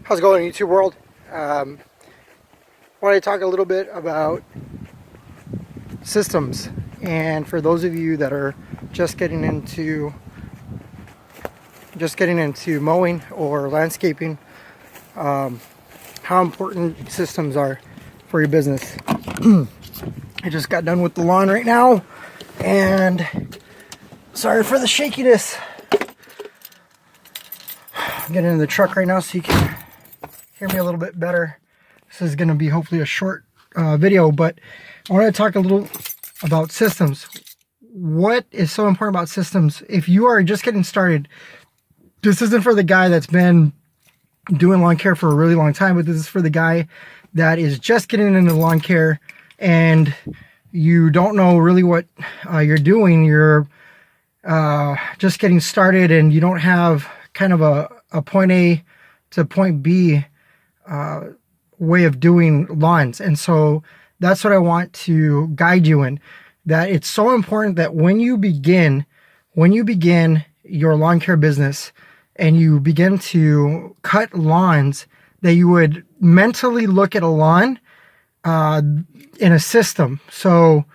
How's it going, YouTube world? I want to talk a little bit about systems, and for those of you that are just getting into mowing or landscaping, how important systems are for your business. I just got done with the lawn right now, and sorry for the shakiness. I'm getting in the truck right now so you can hear me a little bit better. This is going to be hopefully a short video, but I want to talk a little about systems. What is so important about systems? If you are just getting started, this isn't for the guy that's been doing lawn care for a really long time, but this is for the guy that is just getting into lawn care and you don't know really what you're doing. You're just getting started and you don't have kind of a point A to point B way of doing lawns. And so that's what I want to guide you in, that it's so important that when you begin your lawn care business and you begin to cut lawns, that you would mentally look at a lawn in a system. So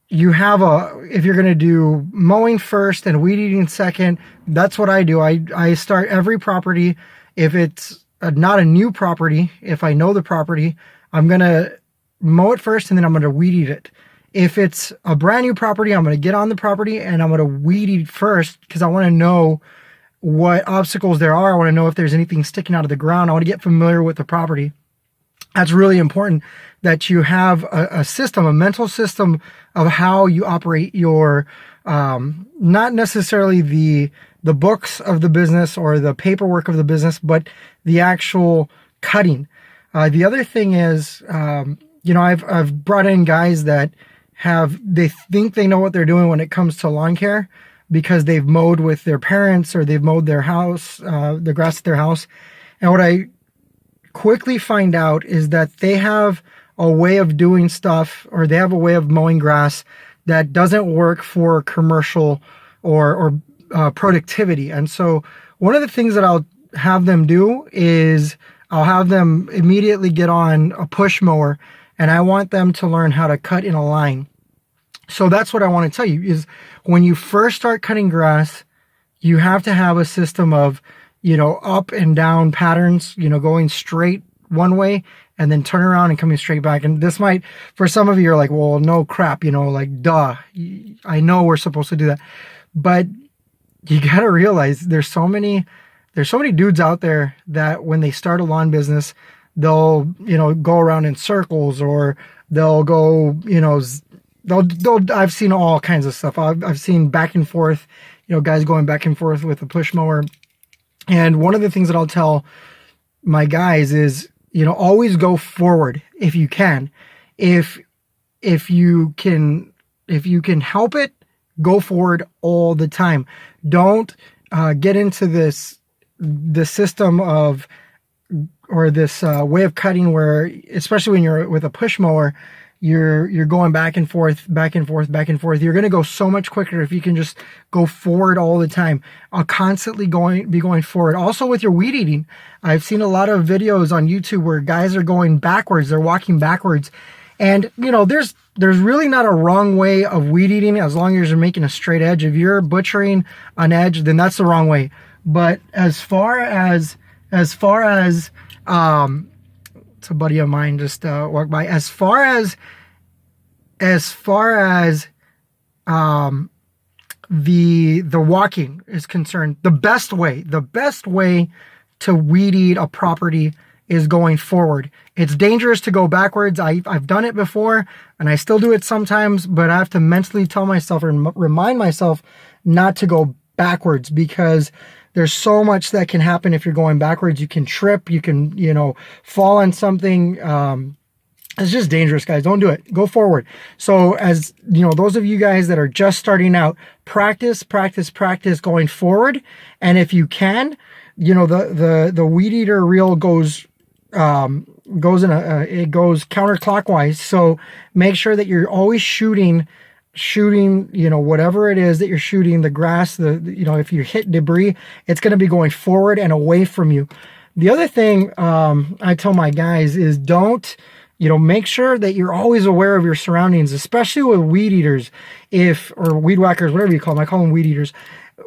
you have if you're going to do mowing first and weed eating second, that's what I do. I start every property. If it's not a new property, if I know the property, I'm going to mow it first and then I'm going to weed eat it. If it's a brand new property, I'm going to get on the property and I'm going to weed eat first because I want to know what obstacles there are. I want to know if there's anything sticking out of the ground. I want to get familiar with the property. That's really important, that you have a system, a mental system of how you operate your, not necessarily the books of the business or the paperwork of the business, but the actual cutting. The other thing is, I've brought in guys that they think they know what they're doing when it comes to lawn care because they've mowed with their parents or they've mowed their house, the grass at their house. And what I quickly find out is that they have a way of doing stuff, or they have a way of mowing grass that doesn't work for commercial or productivity. And so one of the things that I'll have them do is I'll have them immediately get on a push mower, and I want them to learn how to cut in a line. So that's what I want to tell you is when you first start cutting grass, you have to have a system of, up and down patterns, going straight one way and then turn around and coming straight back. And this might, for some of you, are like, well, no crap, like, duh, I know we're supposed to do that. But you got to realize there's so many dudes out there that when they start a lawn business, they'll, go around in circles, or they'll go, I've seen all kinds of stuff. I've seen back and forth, guys going back and forth with a push mower. And one of the things that I'll tell my guys is, always go forward if you can. If you can help it, go forward all the time. Don't get into the system of, or this way of cutting where, especially when you're with a push mower, you're going back and forth, back and forth, back and forth. You're going to go so much quicker if you can just go forward all the time. I'll constantly be going forward. Also with your weed eating, I've seen a lot of videos on YouTube where guys are going backwards. They're walking backwards. And, there's really not a wrong way of weed eating as long as you're making a straight edge. If you're butchering an edge, then that's the wrong way. But as far as it's a buddy of mine just walked by. As far as the walking is concerned, the best way to weed eat a property is going forward. It's dangerous to go backwards. I've done it before and I still do it sometimes, but I have to mentally tell myself and remind myself not to go backwards, because there's so much that can happen if you're going backwards. You can trip, you can, fall on something. It's just dangerous, guys. Don't do it. Go forward. So as those of you guys that are just starting out, practice going forward. And if you can, the weed eater reel goes counterclockwise. So make sure that you're always shooting shooting, whatever it is that you're shooting, the grass, if you hit debris, it's going to be going forward and away from you. The other thing I tell my guys is don't, make sure that you're always aware of your surroundings, especially with weed eaters, or weed whackers, whatever you call them. I call them weed eaters.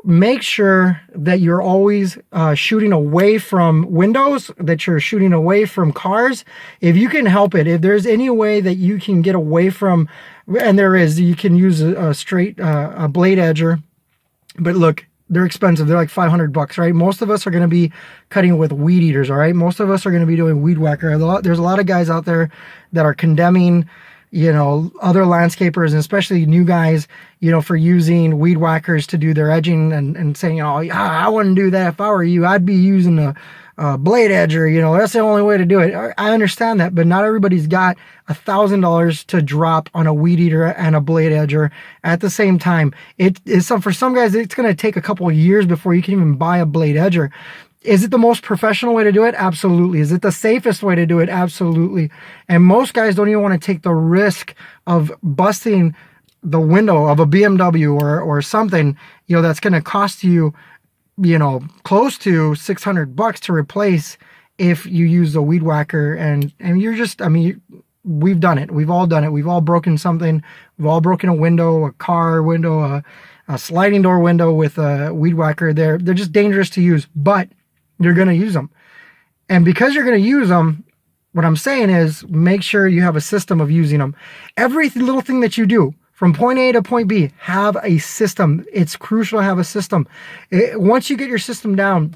Make sure that you're always shooting away from windows, that you're shooting away from cars. If you can help it, if there's any way that you can get away from, and there is, you can use a straight a blade edger. But look, they're expensive. They're like $500, right? Most of us are going to be cutting with weed eaters, all right? Most of us are going to be doing weed whacker. There's a lot of guys out there that are condemning, other landscapers, and especially new guys, for using weed whackers to do their edging and saying, oh, yeah, I wouldn't do that. If I were you, I'd be using a blade edger. That's the only way to do it. I understand that, but not everybody's got $1,000 to drop on a weed eater and a blade edger at the same time. For some guys, it's going to take a couple of years before you can even buy a blade edger. Is it the most professional way to do it? Absolutely. Is it the safest way to do it? Absolutely. And most guys don't even want to take the risk of busting the window of a BMW or something, that's going to cost you, close to $600 to replace if you use a weed whacker. And you're just, we've done it. We've all done it. We've all broken something. We've all broken a window, a car window, a sliding door window with a weed whacker. They're just dangerous to use, but you're going to use them. And because you're going to use them, what I'm saying is make sure you have a system of using them. Every little thing that you do from point A to point B, have a system. It's crucial to have a system. Once you get your system down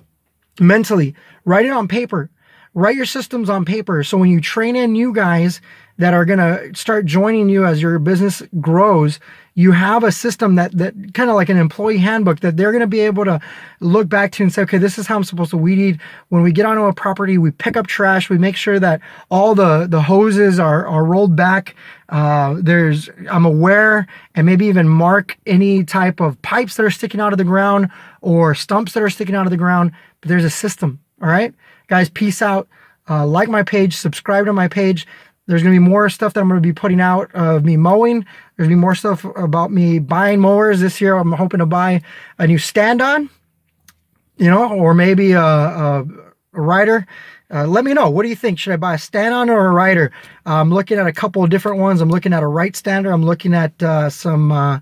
mentally, write it on paper. Write your systems on paper. So when you train in new guys that are going to start joining you as your business grows, you have a system that kind of like an employee handbook that they're going to be able to look back to and say, okay, this is how I'm supposed to weed eat. When we get onto a property, we pick up trash. We make sure that all the hoses are rolled back. I'm aware, and maybe even mark any type of pipes that are sticking out of the ground or stumps that are sticking out of the ground. But there's a system. All right, guys, peace out. Like my page, subscribe to my page. There's going to be more stuff that I'm going to be putting out of me mowing. There's going to be more stuff about me buying mowers this year. I'm hoping to buy a new stand-on, or maybe a rider. Let me know. What do you think? Should I buy a stand-on or a rider? I'm looking at a couple of different ones. I'm looking at a right stander. I'm looking at some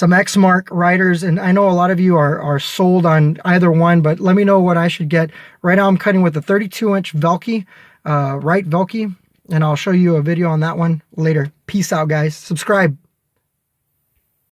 X-Mark riders. And I know a lot of you are sold on either one, but let me know what I should get. Right now I'm cutting with a 32-inch Velke, right Velke. And I'll show you a video on that one later. Peace out, guys. Subscribe.